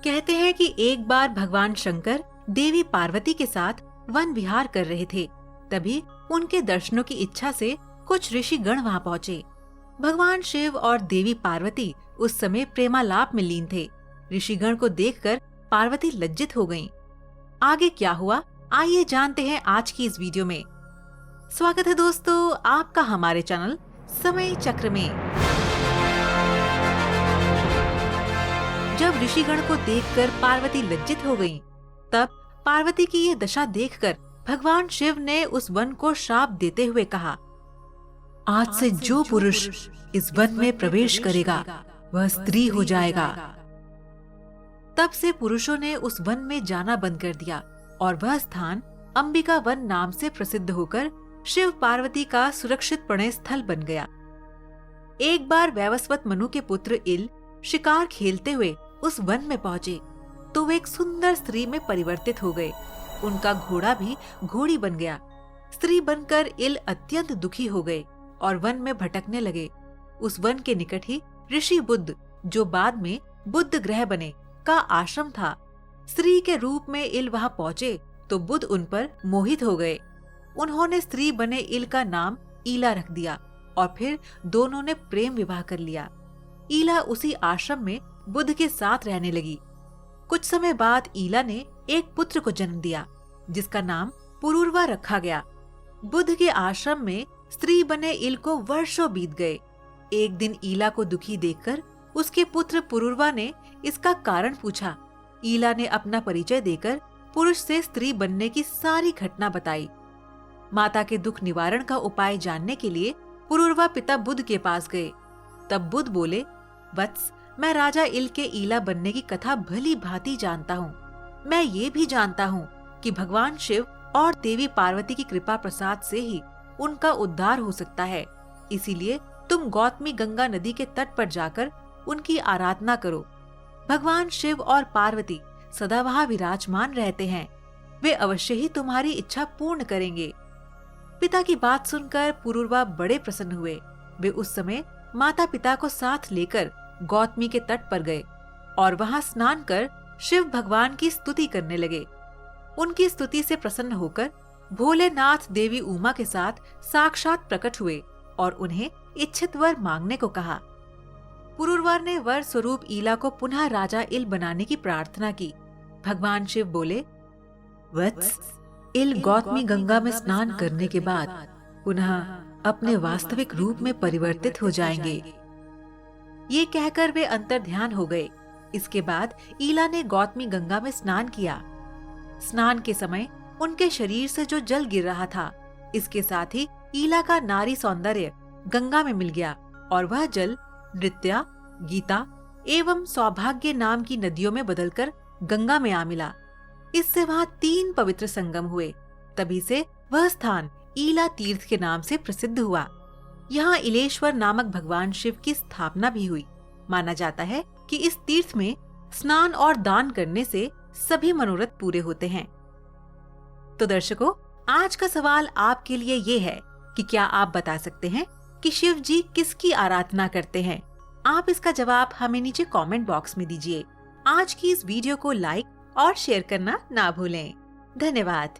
कहते हैं कि एक बार भगवान शंकर देवी पार्वती के साथ वन विहार कर रहे थे। तभी उनके दर्शनों की इच्छा से कुछ ऋषिगण वहां पहुँचे। भगवान शिव और देवी पार्वती उस समय प्रेमालाप में लीन थे। ऋषिगण को देखकर पार्वती लज्जित हो गईं। आगे क्या हुआ, आइए जानते हैं आज की इस वीडियो में। स्वागत है दोस्तों आपका हमारे चैनल समय चक्र में। जब ऋषिगण को देखकर पार्वती लज्जित हो गईं, तब पार्वती की ये दशा देखकर भगवान शिव ने उस वन को श्राप देते हुए कहा, आज से जो पुरुष इस वन में प्रवेश करेगा वह स्त्री हो जाएगा। तब से पुरुषों ने उस वन में जाना बंद कर दिया और वह स्थान अंबिका वन नाम से प्रसिद्ध होकर शिव पार्वती का सुरक्षित प्रणय स्थल बन गया। एक बार वैवस्वत मनु के पुत्र इल शिकार खेलते हुए उस वन में पहुंचे तो वे एक सुंदर स्त्री में परिवर्तित हो गए। उनका घोड़ा भी घोड़ी बन गया। स्त्री बनकर इल अत्यंत दुखी हो गए और वन में भटकने लगे। उस वन के निकट ही ऋषि बुद्ध, जो बाद में बुद्ध ग्रह बने, का आश्रम था। स्त्री के रूप में इल वहां पहुंचे तो बुद्ध उन पर मोहित हो गए। उन्होंने स्त्री बने इल का नाम ईला रख दिया और फिर दोनों ने प्रेम विवाह कर लिया। ईला उसी आश्रम में बुद्ध के साथ रहने लगी। कुछ समय बाद ईला ने एक पुत्र को जन्म दिया जिसका नाम पुरूरवा रखा गया। बुद्ध के आश्रम में स्त्री बने इल को वर्षों बीत गए। एक दिन ईला को दुखी देखकर उसके पुत्र पुरूरवा ने इसका कारण पूछा। ईला ने अपना परिचय देकर पुरुष से स्त्री बनने की सारी घटना बताई। माता के दुख निवारण का उपाय जानने के लिए पुरूरवा पिता बुद्ध के पास गए। तब बुद्ध बोले, वत्स, मैं राजा इल के ईला बनने की कथा भली भांति जानता हूँ। मैं ये भी जानता हूँ कि भगवान शिव और देवी पार्वती की कृपा प्रसाद से ही उनका उद्धार हो सकता है। इसीलिए तुम गौतमी गंगा नदी के तट पर जाकर उनकी आराधना करो। भगवान शिव और पार्वती सदा वहाँ विराजमान रहते हैं। वे अवश्य ही तुम्हारी इच्छा पूर्ण करेंगे। पिता की बात सुनकर पुरूरवा बड़े प्रसन्न हुए। वे उस समय माता पिता को साथ लेकर गौतमी के तट पर गए और वहां स्नान कर शिव भगवान की स्तुति करने लगे। उनकी स्तुति से प्रसन्न होकर भोलेनाथ देवी उमा के साथ साक्षात प्रकट हुए और उन्हें इच्छित वर मांगने को कहा। पुरूरवा ने वर स्वरूप ईला को पुनः राजा इल बनाने की प्रार्थना की। भगवान शिव बोले, वत्स, इल गौतमी गंगा में स्नान करने के बाद पुनः अपने वास्तविक रूप में परिवर्तित हो जाएंगे। ये कहकर वे अंतर्ध्यान हो गए। इसके बाद ईला ने गौतमी गंगा में स्नान किया। स्नान के समय उनके शरीर से जो जल गिर रहा था, इसके साथ ही ईला का नारी सौंदर्य गंगा में मिल गया और वह जल नृत्या, गीता एवं सौभाग्य नाम की नदियों में बदलकर गंगा में आ मिला। इससे वहाँ 3 पवित्र संगम हुए। तभी से वह स्थान ईला तीर्थ के नाम से प्रसिद्ध हुआ। यहाँ इलेश्वर नामक भगवान शिव की स्थापना भी हुई। माना जाता है कि इस तीर्थ में स्नान और दान करने से सभी मनोरथ पूरे होते हैं। तो दर्शकों, आज का सवाल आपके लिए ये है कि क्या आप बता सकते हैं कि शिव जी किसकी आराधना करते हैं? आप इसका जवाब हमें नीचे कमेंट बॉक्स में दीजिए। आज की इस वीडियो को लाइक और शेयर करना ना भूलें। धन्यवाद।